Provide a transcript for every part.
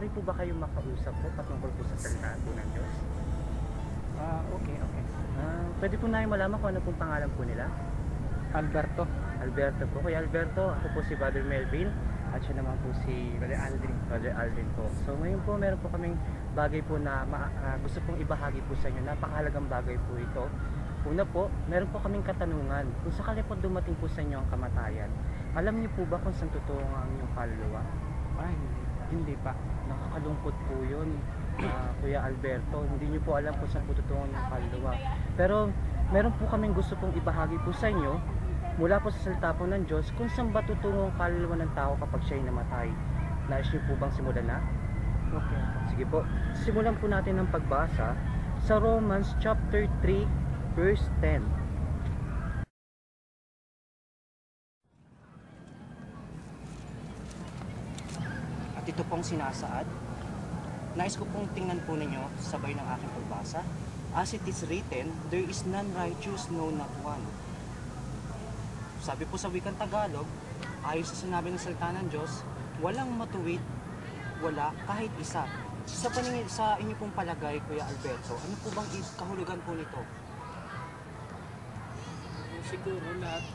maaari po ba kayong makausap po patungkol po sa salita po ng Diyos? Okay. Pwede po namin malaman kung ano pong pangalan po nila? Alberto. Alberto po. Kuya Alberto, ako po si Brother Melvin at siya naman po si Brother Aldrin. Brother Aldrin po. So ngayon po meron po kaming bagay po na gusto pong ibahagi po sa inyo. Napakahalagang bagay po ito. Una po, meron po kaming katanungan. Kung sakali po dumating po sa inyo ang kamatayan, alam niyo po ba kung saan totoo ang inyong kaluluwa? Ay, hindi pa. Nakakalungkot po yun, Kuya Alberto. Hindi niyo po alam kung saan po totoo ang inyong kaluluwa. Pero meron po kaming gusto pong ibahagi po sa inyo mula po sa salita po ng Diyos kung saan ba tutungo ang kaluluwa ng tao kapag siya'y namatay. Nais niyo po bang simulan na? Okay. Sige po, simulan po natin ang pagbasa sa Romans chapter 3 verse 10. At ito pong sinasaad, nais ko pong tingnan po ninyo sabay ng aking pagbasa. As it is written, there is none righteous, no not one. Sabi po sa wikang Tagalog, ayon sa sinabi ng salita ng Diyos, walang matuwid, wala kahit isa. Sa paningin sa inyo pong palagay, Kuya Alberto, ano po bang kahulugan po nito? Siguro lahat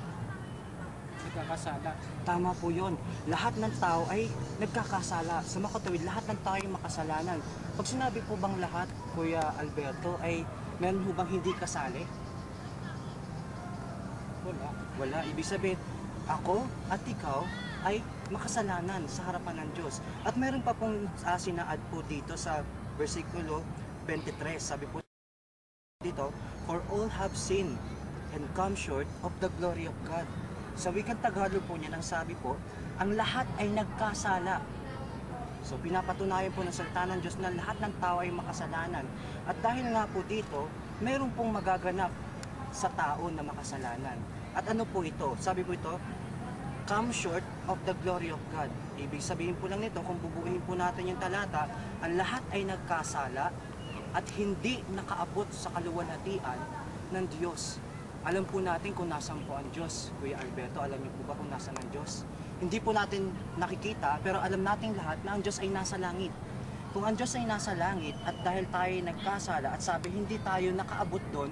nagkakasala. Tama po yun. Lahat ng tao ay nagkakasala. Sa makatuwid, lahat ng tao ay makasalanan. Pag sinabi po bang lahat, Kuya Alberto, ay meron po bang hindi kasali? Wala. Ibig sabihin, ako at ikaw ay makasalanan sa harapan ng Diyos. At meron pa pong sinaad po dito sa versikulo 23. Sabi po dito, for all have sinned and come short of the glory of God. Sa wikang Tagalog po niya, ang sabi po, ang lahat ay nagkasala. So pinapatunayan po ng salita ng Diyos na lahat ng tao ay makasalanan. At dahil nga po dito, meron pong magaganap sa tao na makasalanan. At ano po ito? Sabi po ito, come short of the glory of God. Ibig sabihin po lang nito, kung bubuuin po natin yung talata, ang lahat ay nagkasala at hindi nakaabot sa kaluwalhatian ng Diyos. Alam po natin kung nasan po ang Diyos, Kuya Alberto. Alam niyo po ba kung nasan ang Diyos? Hindi po natin nakikita, pero alam natin lahat na ang Diyos ay nasa langit. Kung ang Diyos ay nasa langit at dahil tayo ay nagkasala at sabi hindi tayo nakaabot doon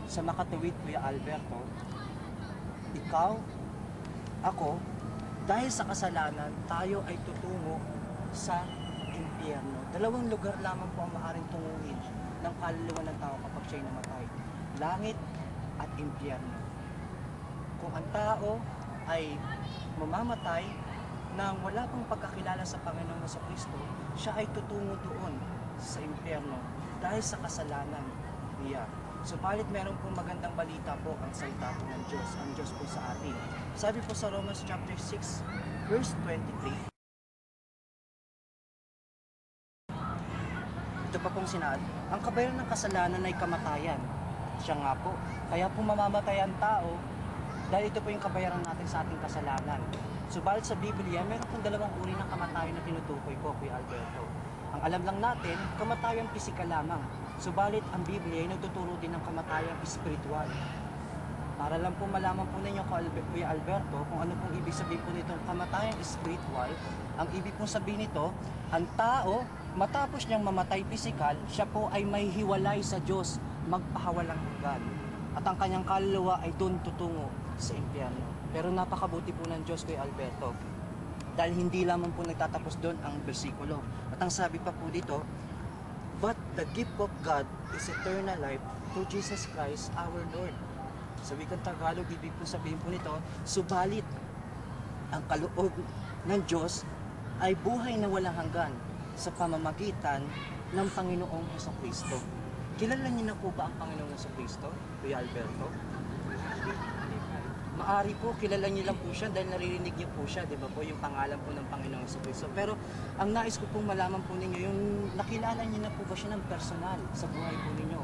sa makatuwid, Kuya Alberto, ikaw, ako, dahil sa kasalanan, tayo ay tutungo sa impyerno. Dalawang lugar lamang po ang maaaring tunguhin ng kaluluwa ng tao kapag siya'y namatay. Langit at impyerno. Kung ang tao ay mamamatay nang wala pang pagkakilala sa Panginoong Jesucristo, siya ay tutungo doon sa impyerno dahil sa kasalanan niya. Subalit meron pong magandang balita po ang salita po ng Diyos, ang Diyos po sa atin. Sabi po sa Romans chapter 6, verse 23, ito pa pong sinaad, ang kabayaran ng kasalanan ay kamatayan. Siya nga po, kaya po mamamatay ang tao dahil ito po yung kabayaran natin sa ating kasalanan. Subalit sa Biblia, meron pong dalawang uri ng kamatayan na tinutukoy po, Kuya Alberto. Ang alam lang natin, kamatayang pisikal lamang. Subalit ang Biblia ay nagtuturo din ng kamatayang espiritual. Para lang po malaman po ninyo, Kuya Alberto, kung ano pong ibig sabihin po nitong kamatayang espiritual, ang ibig pong sabihin nito, ang tao, matapos niyang mamatay pisikal, siya po ay may hiwalay sa Diyos, magpahawalang hanggan. At ang kanyang kaluluwa ay doon tutungo sa impyerno. Pero napakabuti po ng Diyos, Kuya Alberto, dahil hindi lamang po nagtatapos doon ang bersikulo. At ang sabi pa po dito, but the gift of God is eternal life through Jesus Christ our Lord. Sa wikang Tagalog, ibig po sabihin po nito, subalit ang kaloob ng Diyos ay buhay na walang hanggan sa pamamagitan ng Panginoong Jesucristo. Kilala niyo na po ba ang Panginoong Jesucristo, Kuya Alberto? Maari po, kilala niyo lang po siya dahil naririnig niyo po siya, di ba po, yung pangalan po ng Panginoong Jesucristo. Pero ang nais ko pong malaman po ninyo, yung nakilala niyo na po ba siya ng personal sa buhay po ninyo?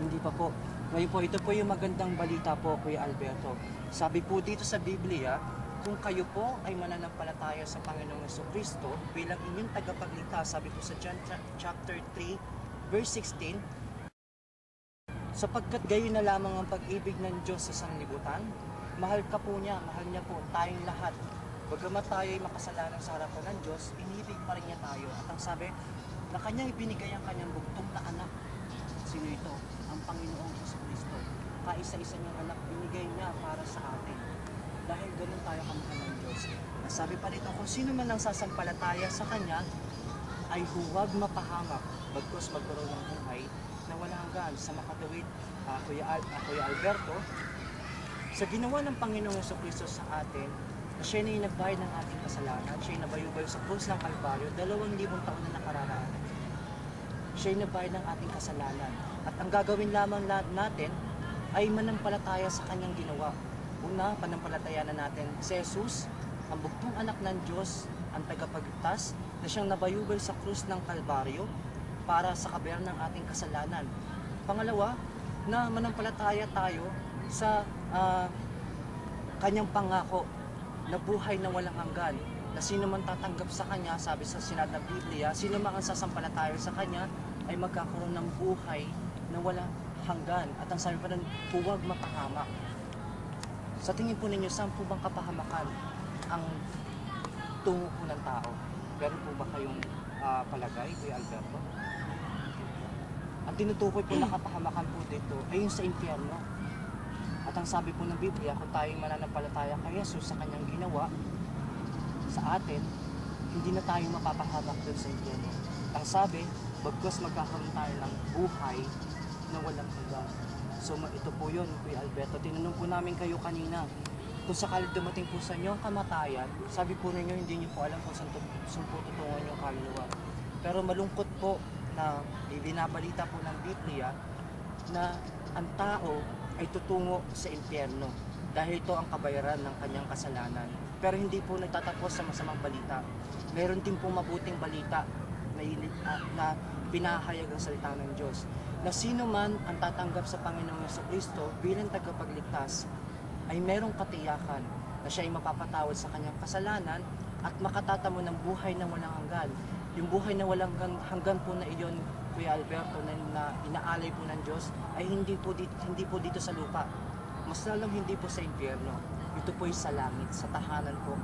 Hindi pa po. Ngayon po, ito po yung magandang balita po, Kuya Alberto. Sabi po dito sa Biblia, kung kayo po ay mananampalataya sa Panginoong Jesucristo bilang inyong tagapagligtas, sabi po sa John chapter 3, verse 16, sapagkat gayon na lamang ang pag-ibig ng Diyos sa sanglibutan, mahal ka po niya, mahal niya po tayong lahat Bagamat tayo ay makasalanan sa harapan ng Diyos, inibig pa rin niya tayo. At ang sabi, na kanya ibinigay ang kanyang bugtong na anak. Sino ito? Ang Panginoong Jesucristo. Kaisa-isa niyang anak binigay niya para sa atin. Dahil ganun tayo kamahal ng Diyos. Nasabi pa rito, kung sino man ang sasampalataya sa kanya, ay huwag mapahamak, bagkus magkaroon ng buhay na walang hanggan. Sa makatuwid, Kuya Alberto, sa ginawa ng Panginoong Jesucristo sa atin, na siya na inagbayad ng ating kasalanan, siya nabayubay sa krus ng Kalbaryo, 2,000 taon na nakararaan. Siya nabayad ng ating kasalanan. At ang gagawin lamang natin ay manampalataya sa kanyang ginawa. Una, panampalataya na natin si Jesus, ang bugtong anak ng Diyos, ang tagapagligtas, na siyang nabayubay sa krus ng Kalbaryo para sa kabayaran ng ating kasalanan. Pangalawa, na manampalataya tayo sa kanyang pangako na buhay na walang hanggan, na sino man tatanggap sa kanya, sabi sa sinad ng Biblia, sino man ang sasampalataya sa kanya ay magkakaroon ng buhay na walang hanggan. At ang sabi pa nun, huwag mapahamak. Sa tingin po ninyo, saan po bang kapahamakan ang tungo po ng tao? Meron po ba kayong palagay, Kuya Alberto? Ang tinutukoy po na kapahamakan po dito ay yung sa impyerno. At ang sabi po ng Biblia, kung tayo mananampalataya kay Jesus sa kanyang ginawa sa atin, hindi na tayo mapapahamak doon sa impyerno. Ang sabi, bagkus magkakaroon tayo ng buhay na walang hanggan. So ito po yun, Kuya Alberto. Tinanong po namin kayo kanina, kung sakaling dumating po sa inyo ang kamatayan, sabi po ninyo, hindi niyo po alam kung saan po tutungan yung kaluluwa. Pero malungkot po na binabalita po ng Biblia na ang tao ay tutungo sa impyerno dahil ito ang kabayaran ng kanyang kasalanan. Pero hindi po nagtatapos sa masamang balita. Meron din po mabuting balita na pinahayag ang salita ng Diyos. Na sino man ang tatanggap sa Panginoong Jesucristo bilang tagapagligtas ay merong katiyakan na siya ay mapapatawad sa kanyang kasalanan at makatatamo ng buhay na walang hanggan. Yung buhay na walang hanggan po na iyon, Kuya Alberto, na inaalay po ng Diyos ay hindi po dito sa lupa. Mas lalong hindi po sa impyerno. Ito po ay sa langit, sa tahanan po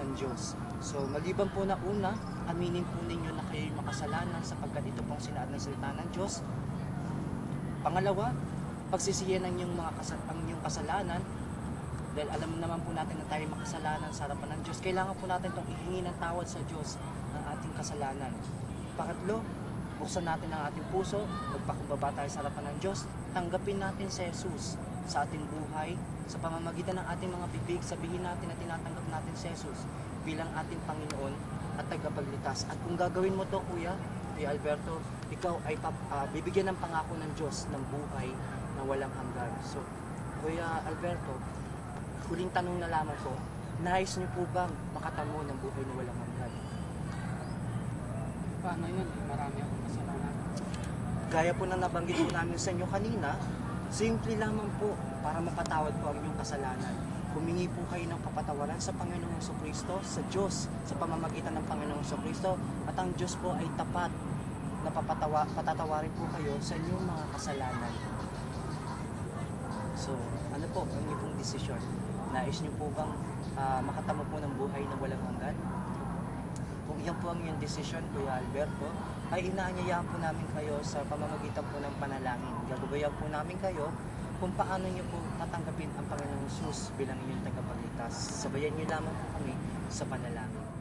ng Diyos. So maliban po na una, aminin po ninyo na kayo'y makasalanan sapagkat ito pong sinaad ng salita ng Diyos. Pangalawa, pagsisiyan ng inyong kasalanan, dahil alam naman po natin na tayo makasalanan sa harapan ng Diyos. Kailangan po natin itong ihingi ng tawad sa Diyos ng ating kasalanan. Pangatlo, buksan natin ang ating puso, magpakumbaba tayo sa harapan ng Diyos, tanggapin natin si Jesus sa ating buhay, sa pamamagitan ng ating mga bibig, sabihin natin na tinatanggap natin si Jesus bilang ating Panginoon at tagapagligtas. At kung gagawin mo to, Kuya Alberto, ikaw ay bibigyan ng pangako ng Diyos ng buhay na walang hanggan. So, Kuya Alberto, huling tanong na lamang po, nais niyo po bang makatamo ng buhay na walang hanggan? Paano yun? Marami akong kasalanan. Gaya po na nabanggit po namin sa inyo kanina, simple lamang po para mapatawad po ang inyong kasalanan. Humingi po kayo ng kapatawaran sa Panginoong Jesucristo, sa Diyos, sa pamamagitan ng Panginoong Jesucristo, at ang Diyos po ay tapat na patatawarin po kayo sa inyong mga kasalanan. So, ano po ang inyong desisyon? Nais niyo po bang makatamo po ng buhay na walang hanggan? Kung iyan po ang inyong desisyon, Kuya Alberto, ay inaanyayahan po namin kayo sa pamamagitan po ng panalangin. Gagabayan po namin kayo kung paano niyo po tatanggapin ang Panginoong Jesus bilang inyong tagapagligtas. Sabayan niyo lamang po kami sa panalangin.